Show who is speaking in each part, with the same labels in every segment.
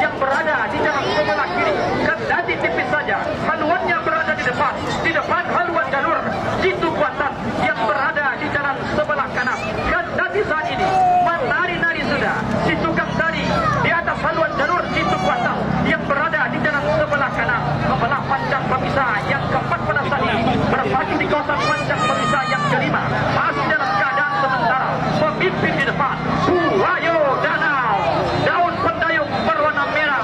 Speaker 1: yang berada di jalan sebelah kiri. Kendati tipis saja, haluannya berada di depan. Di depan haluan jalur Jitu Kuantan yang berada di jalan sebelah kanan. Kendati saat ini menari-nari sudah si tukang tari di atas haluan jalur Jitu Kuantan yang berada di jalan sebelah kanan. Membelah panjang pemisah yang keempat pada saat ini berpacu di kawasan panjang pemisah yang kelima. Masih dalam keadaan sementara pemimpin di depan Buayo Danau. Daun pendayung berwarna merah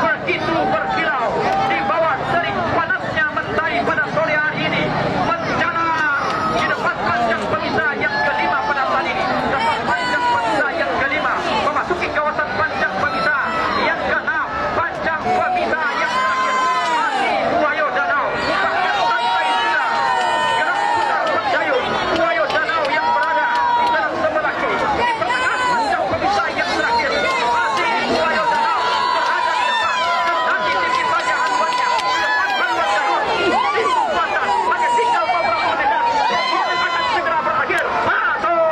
Speaker 1: begitu berkilau di bawah terik panasnya mentari pada sore hari ini. Menjalar di depan panjang pemisah yang kelima pada saat ini. Depan panjang pemisah yang kelima memasuki kawasan panjang pemisah yang keenam. Panjang pemisah yang terakhir masih Buayo Danau. Bahkan santai sudah gerak putar pendayung Buayo Danau yang berada di jalan sebelah kiri. Di pertengahan panjang pemisah yang terakhir masih Buayo Danau berada di depan. Nanti tinggi saja haluannya di depan haluan jalur Jitu Kuantan. Hanya tinggal beberapa meter. Proses akan segera berakhir. Masuk.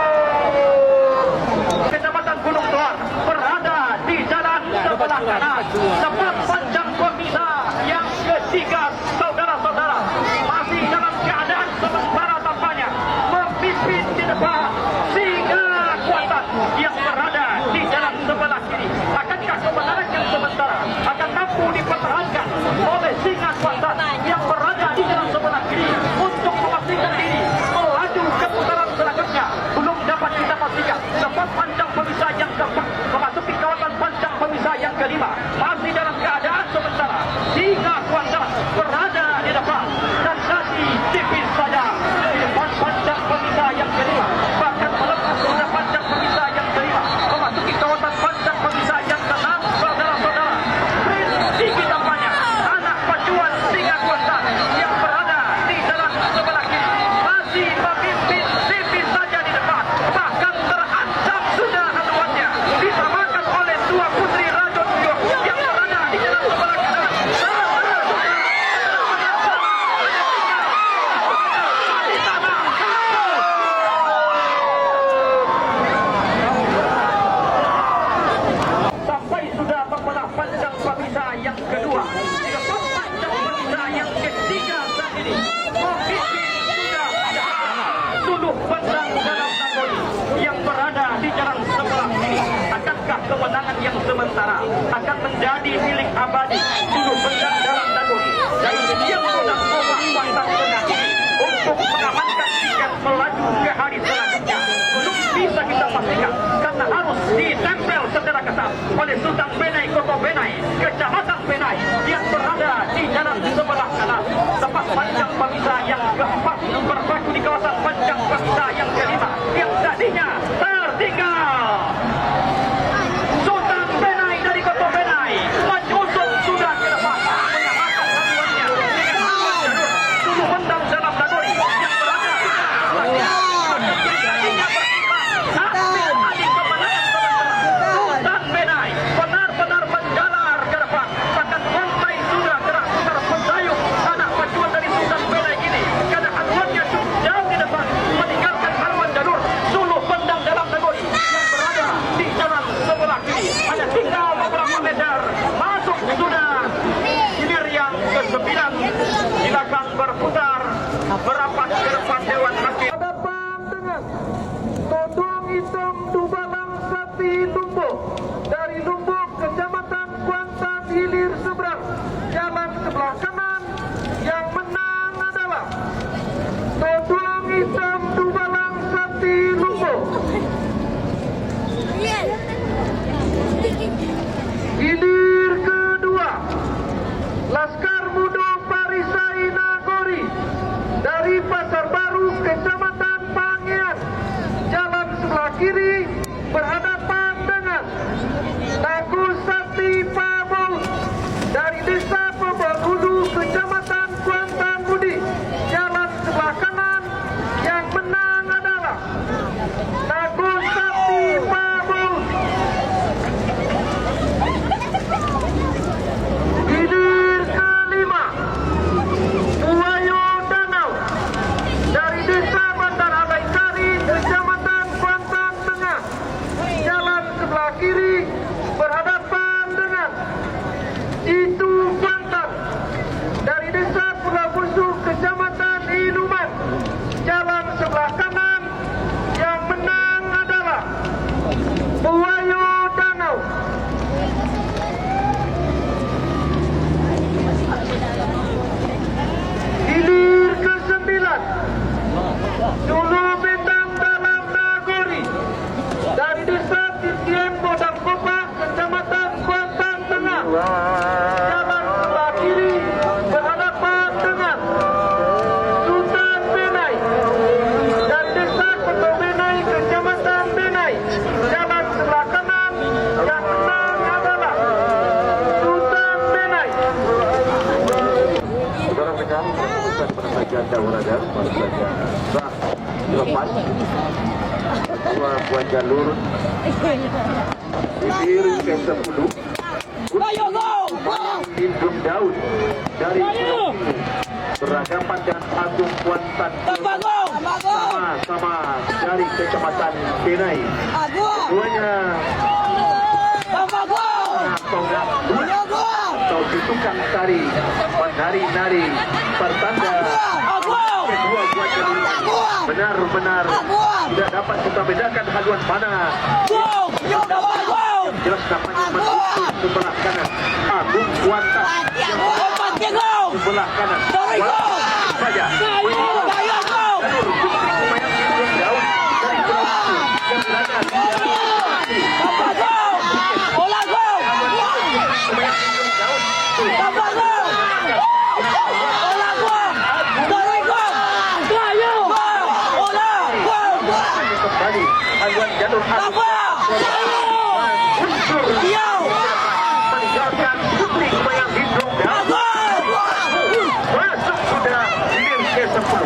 Speaker 1: Kecamatan Gunung Tuan berada di jalan sebelah kanan. Tempat panjang pemisah yang ketiga, saudara-saudara, masih dalam keadaan sementara tampaknya memimpin di depan Singa Kuantan yang berada di jalan sebelah kiri. Akankah kebenaran yang sementara akan mampu dipertahankan oleh Singa Kuantan yang berada di jalan sebelah kiri untuk memastikan diri melaju ke putaran selanjutnya? Belum dapat kita pastikan. Tempat panjang pemisah yang keempat memasuki kawasan panjang pemisah yang kelima. Masih dalam keadaan sementara Singa Kuantan berada di depan dan masih tipis saja di depan panjang pemisah yang kelima. Bahkan melepas sudah panjang pemisah yang kelima memasuki kawasan panjang pemisah yang keenam. Saudara-saudara, sprint tinggi tampaknya anak pacuan Singa Kuantan yang berada di jalan sebelah kiri masih memimpin tipis saja di depan. Bahkan terancam sudah haluannya disamakan oleh dua putri Raja Tuyuh yang berada di jalan sebelah kanan. Sampai sudah membelah panjang pemisah yang kedua. Di depan panjang pemisah yang ketiga saat ini memimpin sudah Suluh Pandang dalam Nagori yang berada di jalan sebelah kiri. Akankah kemenangan yang sementara akan menjadi milik abadi Suluh Pandang dalam Nagori dan yang sudah coba Kuantan Tengah ini untuk mengamankan tiket melaju ke hari selanjutnya? Belum bisa kita pastikan karena harus ditempel secara ketat oleh Sultan Benai Kota Benai, Kecamatan Benai yang berada di jalan sebelah kanan. Tempat panjang pemisah yang keempat berpacu di kawasan panjang pemisah yang kelima yang tadinya tertinggal. Sultan Benai dari Kota Benai menyusun sudah ke depan menyamakan haluannya dengan haluan jalur Suluh Pandang dalam Nagori yang berada di tadinya berkibar sambil alih kemenangan sementara. Sultan Benai benar-benar menjalar ke depan. Bahkan Montai sudah gerak putar pendayung anak pacuan dari Sultan Benai ini karena haluannya cukup jauh di depan meninggalkan haluan jalur Suluh Pandang dalam Nagori yang berada di jalan sebelah kiri. Hanya tinggal beberapa meter masuk sudah hilir yang ke-9. Silakan berputar merapat ke depan Dewan Hakim.
Speaker 2: Hadapan dengan Todong Hitam Dubalang Sati Lumbuk dari Lumbuk Kecamatan Kuantan hilir seberang jalan sebelah kanan. Yang menang adalah Todong Hitam Dubalang Sati Lumbuk. Hilir kedua Laskar Muda Parisai Nagori dari Pasar Baru Itu Kuantan dari Desa Pulau Busuk, Kecamatan Inuman, jalan sebelah kanan. Yang menang adalah Buayo Danau. Hilir ke-9 Dulu Bentang Dalam Nagori dari Desa Titian Bodang Kopak, Kecamatan Kuantan Tengah, jalan sebelah kiri berhadapan dengan Sultan Benai dan Desa Koto Benai, Kecamatan Benai, jalan sebelah kanan. Yang menang adalah Sultan Benai.
Speaker 3: Saudara rekan, bukan pada bagian Dauraga, pada bagian sah lepas dua buah jalur hilir ke-10 Indung Daud dari Pulau Pingu berhadapan dengan Agung Kuantan sama-sama dari Kecamatan Benai. Keduanya tonggak atau tukang tari menari-nari pertanda kedua buah jalur benar-benar tidak dapat kita bedakan haluan mana jelas namanya menuju sebelah kanan Agung Kuantan yang sebelah kanan saja jalur lumayan Indung Daud dari Pulau Pingu yang berada di kembali haluan jalur meninggalkan putri kemayang Indung Daud masuk sudah hilir ke-10.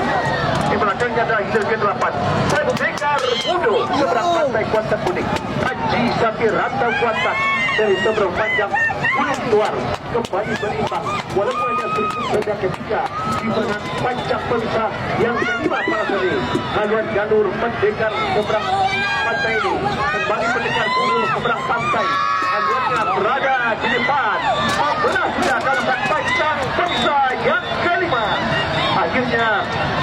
Speaker 3: Di belakangnya adalah hilir ke-8 Pendekar Mudo seberang pantai Kuantan Kuning. Haji Sapir Rantau Kuantan dari seberang panjang Gunung Tuar kembali berimbang walaupun hanya sedikit beda ketika di mana panjang pemisah yang kelima para seni. Haluan jalur Pendekar seberang pantai ini kembali Pendekar Mudo seberang pantai. Haluannya berada di depan membelah sudah dalam panjang pemisah yang kelima. Akhirnya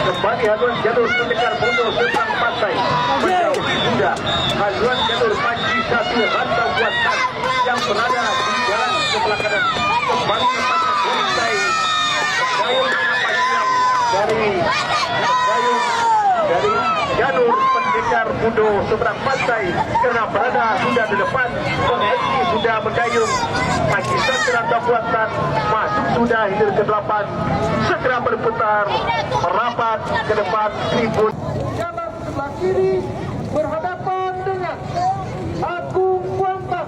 Speaker 3: kembali haluan jalur Pendekar Mudo seberang pantai menjauhi sudah haluan jalur Haji Sapir Rantau Kuantan yang berada di jalan sebelah kanan. Kembali kepada pantai gayung panjang dari jalur Pendekar Mudo seberang pantai karena berada sudah di depan penghenti sudah mendayung. Haji Sapir Rantau Kuantan masuk sudah hilir ke-8 segera berputar merapat ke depan tribun.
Speaker 2: Jalan sebelah kiri berhadapan dengan Agung Kuantan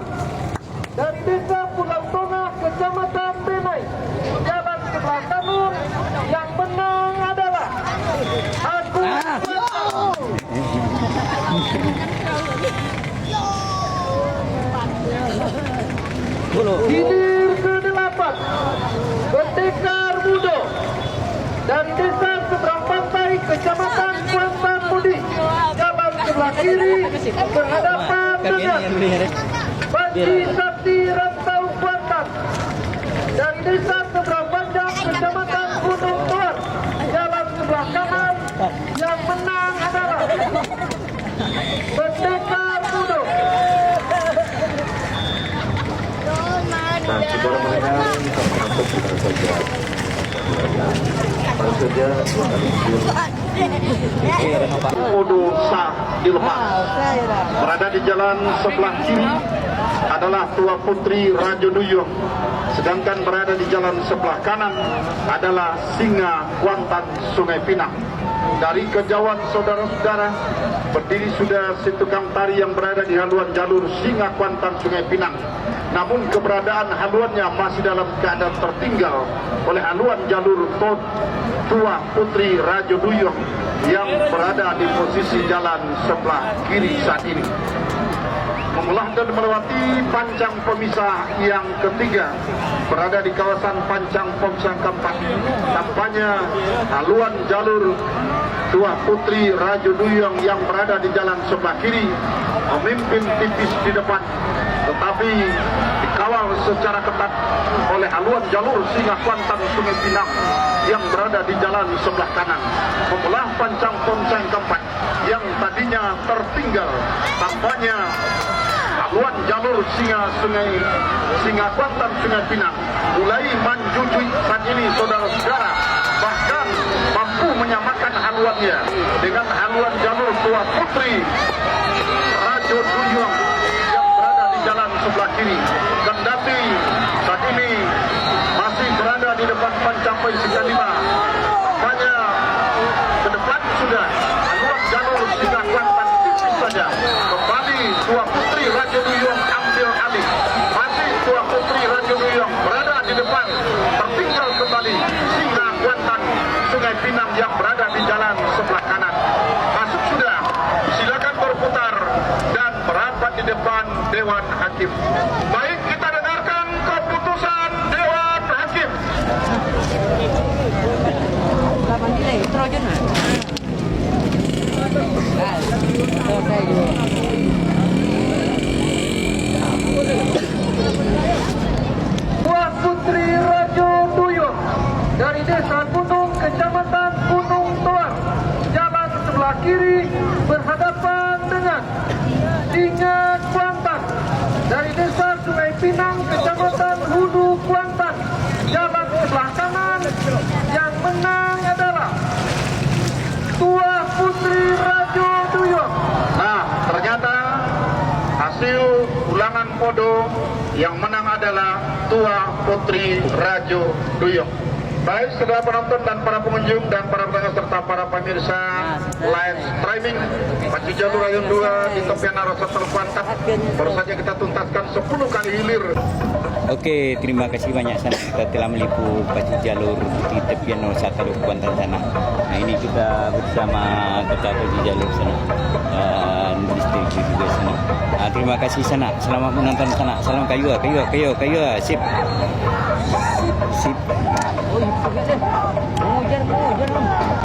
Speaker 2: dari Desa Pulau Tengah, Kecamatan Benai, jalan sebelah kanan. Yang menang adalah Agung Kuantan. Hilir ke-8 Pendekar Mudo dari Desa seberang pantai, Kecamatan Kuantan Budi, jalan sebelah kiri berhadapan dengan Haji Sapir Rantau Kuantan dari Desa seberang panjang, Kecamatan Gunung Tuar, jalan sebelah kanan. Yang menang adalah Pendekar Mudo.
Speaker 3: Nah, saudara mendengar baru saja Mudo sah dilepas. Berada di jalan sebelah kiri adalah Tua Putri Rajo Duyung, sedangkan berada di jalan sebelah kanan adalah Singa Kuantan Sungai Pinang. Dari kejauhan saudara-saudara berdiri sudah si tukang tari yang berada di haluan jalur Singa Kuantan Sungai Pinang. Namun keberadaan haluannya masih dalam keadaan tertinggal oleh haluan jalur Tua Putri Rajo Duyung yang berada di posisi jalan sebelah kiri saat ini. Membelah dan melewati pancang pemisah yang ketiga berada di kawasan pancang pemisah keempat. Tampaknya haluan jalur Tua Putri Rajo Duyung yang berada di jalan sebelah kiri memimpin tipis di depan, tetapi di dikawal secara ketat oleh haluan jalur Singa Kuantan Sungai Pinang yang berada di jalan sebelah kanan. Membelah pancang ponceng keempat yang tadinya tertinggal. Tampaknya haluan jalur Singa Kuantan Sungai Pinang mulai menjujui saat ini, saudara-saudara, bahkan mampu menyamakan haluannya dengan haluan jalur Tua Putri Rajo Duyung yang berada di jalan sebelah kiri. Kendati saat ini masih berada di depan Pancampai Sika 5, tampaknya ke depan sudah haluan jalur Singa Kuantan tipis saja. Kembali Tua Putri Rajo Duyung ambil alih. Masih Tua Putri Rajo Duyung berada di depan. Tertinggal kembali Singa Kuantan Sungai Pinang yang berada di jalan sebelah kanan. Masuk sudah, silakan berputar dan merapat di depan Dewan Hakim. Baik, kita dengarkan keputusan Dewan Hakim.
Speaker 4: Lapan nilai Trojan lah. Selesai juga.
Speaker 2: Tua Putri Rajo Duyung dari Desa Gunung, Kecamatan Gunung Toan, jalan sebelah kiri berhadapan dengan Singa Kuantan dari Desa Sungai Pinang, Kecamatan Hulu Kuantan, jalan sebelah kanan. Yang menang adalah Tua Putri Rajo Duyung.
Speaker 3: Nah, ternyata hasil ulangan podo yang menang adalah Tua Putri Rajo Duyung. Baik, saudara penonton dan para pengunjung dan para pendengar serta para pemirsa live streaming Pacu Jalur Rayon 2 di tepian Arasa Kuantan, baru saja kita tuntaskan 10 kali hilir.
Speaker 5: Oke, terima kasih banyak sana. Kita telah meliput Pacu Jalur di tepian Arasa Kuantan sana. Nah, ini kita bersama Ketua Pacu Jalur sana dan distrik juga sana. Nah, terima kasih sana. Selamat menonton sana. Salam kayu, sip. Sip.
Speaker 4: Oh, itu kan. Mau hujan.